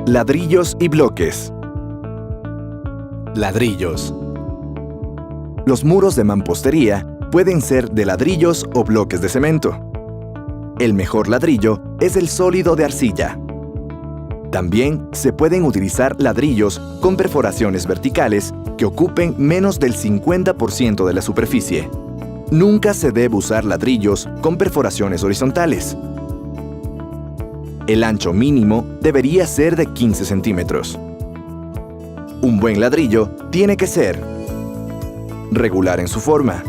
Ladrillos y bloques. Ladrillos. Los muros de mampostería pueden ser de ladrillos o bloques de cemento. El mejor ladrillo es el sólido de arcilla. También se pueden utilizar ladrillos con perforaciones verticales que ocupen menos del 50% de la superficie. Nunca se debe usar ladrillos con perforaciones horizontales. El ancho mínimo debería ser de 15 centímetros. Un buen ladrillo tiene que ser regular en su forma,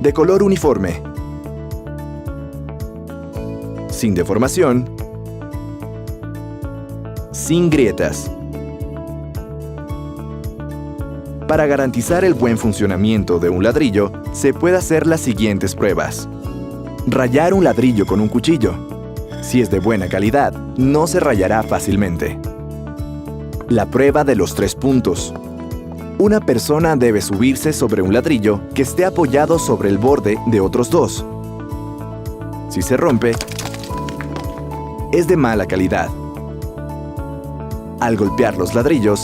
de color uniforme, sin deformación, sin grietas. Para garantizar el buen funcionamiento de un ladrillo, se puede hacer las siguientes pruebas. Rayar un ladrillo con un cuchillo. Si es de buena calidad, no se rayará fácilmente. La prueba de los 3 puntos. Una persona debe subirse sobre un ladrillo que esté apoyado sobre el borde de otros 2. Si se rompe, es de mala calidad. Al golpear los ladrillos,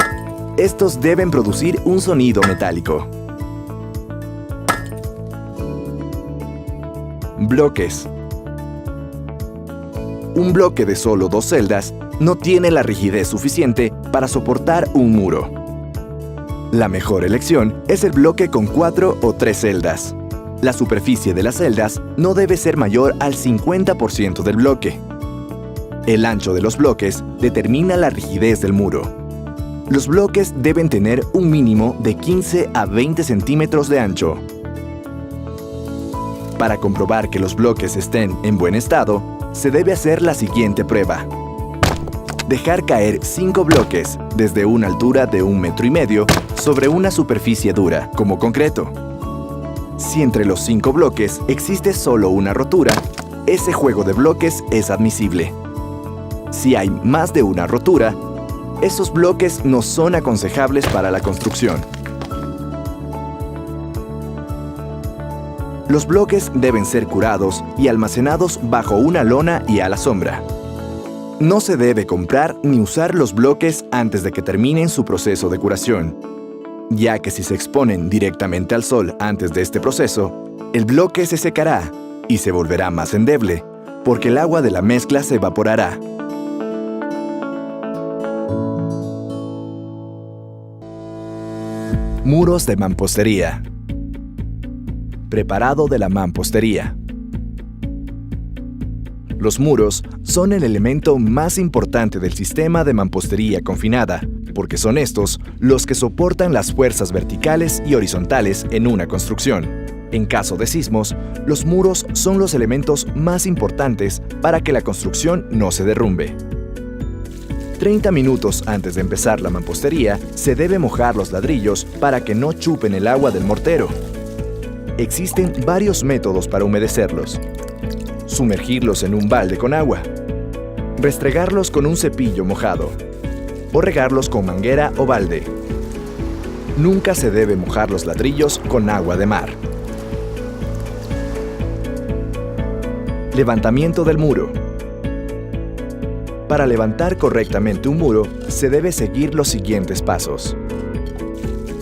estos deben producir un sonido metálico. Bloques. Un bloque de solo 2 celdas no tiene la rigidez suficiente para soportar un muro. La mejor elección es el bloque con 4 o 3 celdas. La superficie de las celdas no debe ser mayor al 50% del bloque. El ancho de los bloques determina la rigidez del muro. Los bloques deben tener un mínimo de 15 a 20 centímetros de ancho. Para comprobar que los bloques estén en buen estado, se debe hacer la siguiente prueba. Dejar caer 5 bloques desde una altura de 1,5 metros sobre una superficie dura, como concreto. Si entre los 5 bloques existe solo una rotura, ese juego de bloques es admisible. Si hay más de una rotura, esos bloques no son aconsejables para la construcción. Los bloques deben ser curados y almacenados bajo una lona y a la sombra. No se debe comprar ni usar los bloques antes de que terminen su proceso de curación, ya que si se exponen directamente al sol antes de este proceso, el bloque se secará y se volverá más endeble, porque el agua de la mezcla se evaporará. Muros de mampostería. Preparado de la mampostería. Los muros son el elemento más importante del sistema de mampostería confinada, porque son estos los que soportan las fuerzas verticales y horizontales en una construcción. En caso de sismos, los muros son los elementos más importantes para que la construcción no se derrumbe. 30 minutos antes de empezar la mampostería, se debe mojar los ladrillos para que no chupen el agua del mortero. Existen varios métodos para humedecerlos. Sumergirlos en un balde con agua, restregarlos con un cepillo mojado o regarlos con manguera o balde. Nunca se debe mojar los ladrillos con agua de mar. Levantamiento del muro. Para levantar correctamente un muro, se debe seguir los siguientes pasos.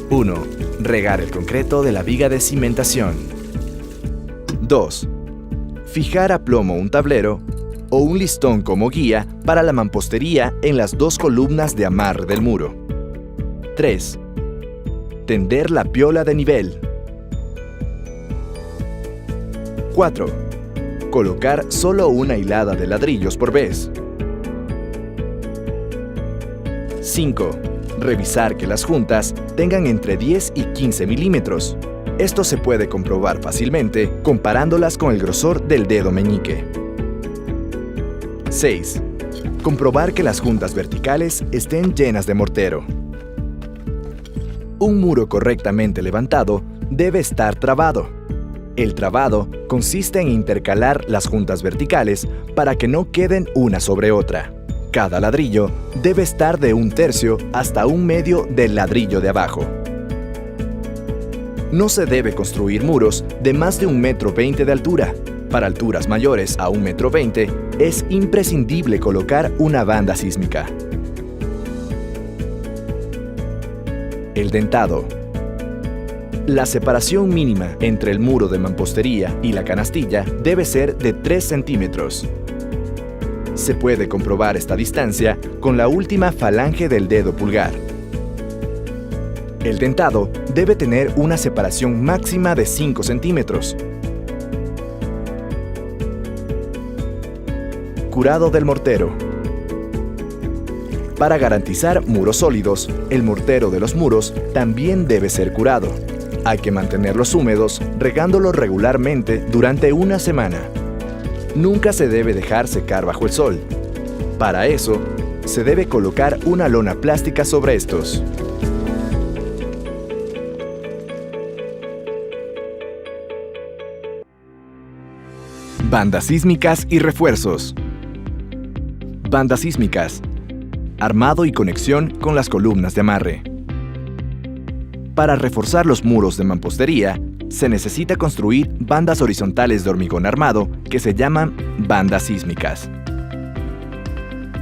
1. Regar el concreto de la viga de cimentación. 2. Fijar a plomo un tablero o un listón como guía para la mampostería en las 2 columnas de amarre del muro. 3. Tender la piola de nivel. 4. Colocar solo una hilada de ladrillos por vez. 5. Revisar que las juntas tengan entre 10 y 15 milímetros. Esto se puede comprobar fácilmente comparándolas con el grosor del dedo meñique. 6. Comprobar que las juntas verticales estén llenas de mortero. Un muro correctamente levantado debe estar trabado. El trabado consiste en intercalar las juntas verticales para que no queden una sobre otra. Cada ladrillo debe estar de 1/3 hasta 1/2 del ladrillo de abajo. No se debe construir muros de más de 1,20 m de altura. Para alturas mayores a 1,20 m, es imprescindible colocar una banda sísmica. El dentado. La separación mínima entre el muro de mampostería y la canastilla debe ser de 3 centímetros. Se puede comprobar esta distancia con la última falange del dedo pulgar. El dentado debe tener una separación máxima de 5 centímetros. Curado del mortero. Para garantizar muros sólidos, el mortero de los muros también debe ser curado. Hay que mantenerlos húmedos, regándolos regularmente durante una semana. Nunca se debe dejar secar bajo el sol. Para eso, se debe colocar una lona plástica sobre estos. Bandas sísmicas y refuerzos. Bandas sísmicas. Armado y conexión con las columnas de amarre. Para reforzar los muros de mampostería, se necesita construir bandas horizontales de hormigón armado que se llaman bandas sísmicas.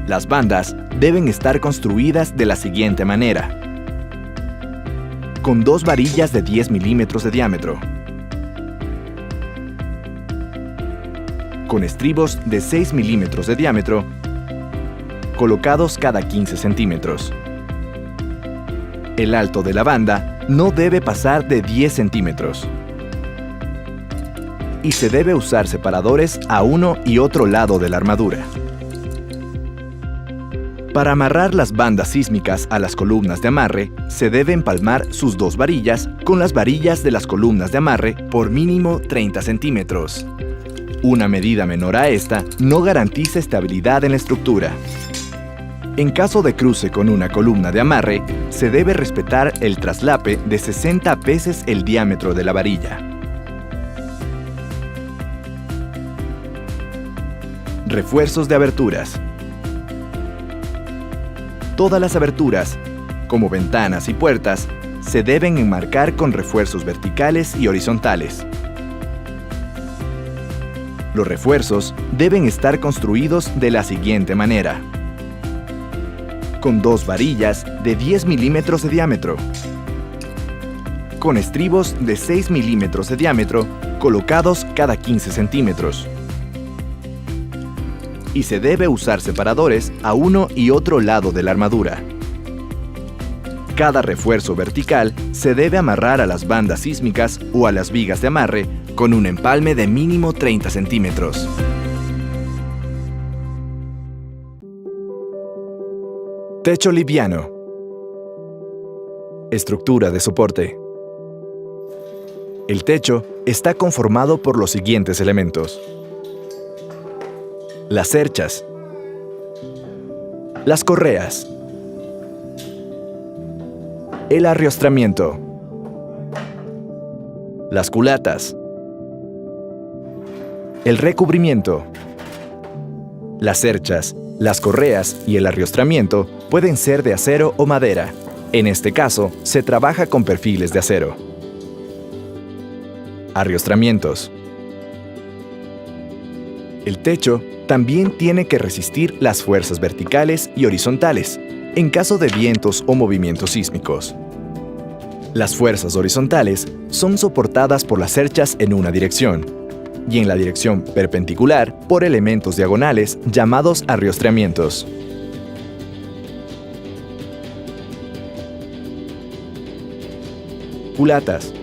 Las bandas deben estar construidas de la siguiente manera: con 2 varillas de 10 milímetros de diámetro, con estribos de 6 milímetros de diámetro, colocados cada 15 centímetros. El alto de la banda no debe pasar de 10 centímetros. Y se debe usar separadores a uno y otro lado de la armadura. Para amarrar las bandas sísmicas a las columnas de amarre, se debe empalmar sus 2 varillas con las varillas de las columnas de amarre por mínimo 30 centímetros. Una medida menor a esta no garantiza estabilidad en la estructura. En caso de cruce con una columna de amarre, se debe respetar el traslape de 60 veces el diámetro de la varilla. Refuerzos de aberturas. Todas las aberturas, como ventanas y puertas, se deben enmarcar con refuerzos verticales y horizontales. Los refuerzos deben estar construidos de la siguiente manera: con 2 varillas de 10 milímetros de diámetro, con estribos de 6 milímetros de diámetro colocados cada 15 centímetros. Y se debe usar separadores a uno y otro lado de la armadura. Cada refuerzo vertical se debe amarrar a las bandas sísmicas o a las vigas de amarre con un empalme de mínimo 30 centímetros. Techo liviano. Estructura de soporte. El techo está conformado por los siguientes elementos: las cerchas, las correas, el arriostramiento, las culatas, el recubrimiento. Las cerchas, las correas y el arriostramiento pueden ser de acero o madera. En este caso, se trabaja con perfiles de acero. Arriostramientos. El techo también tiene que resistir las fuerzas verticales y horizontales en caso de vientos o movimientos sísmicos. Las fuerzas horizontales son soportadas por las cerchas en una dirección y en la dirección perpendicular por elementos diagonales llamados arriostramientos. Culatas.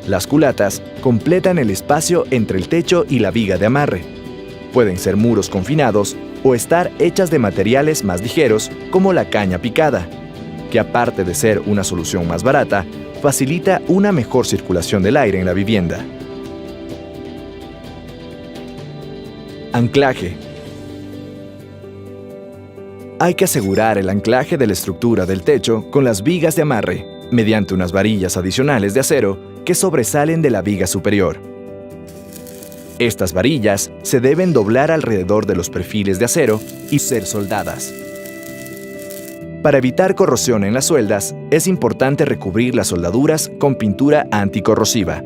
Las culatas completan el espacio entre el techo y la viga de amarre. Pueden ser muros confinados o estar hechas de materiales más ligeros como la caña picada, que aparte de ser una solución más barata, facilita una mejor circulación del aire en la vivienda. Anclaje. Hay que asegurar el anclaje de la estructura del techo con las vigas de amarre, mediante unas varillas adicionales de acero que sobresalen de la viga superior. Estas varillas se deben doblar alrededor de los perfiles de acero y ser soldadas. Para evitar corrosión en las sueldas, es importante recubrir las soldaduras con pintura anticorrosiva,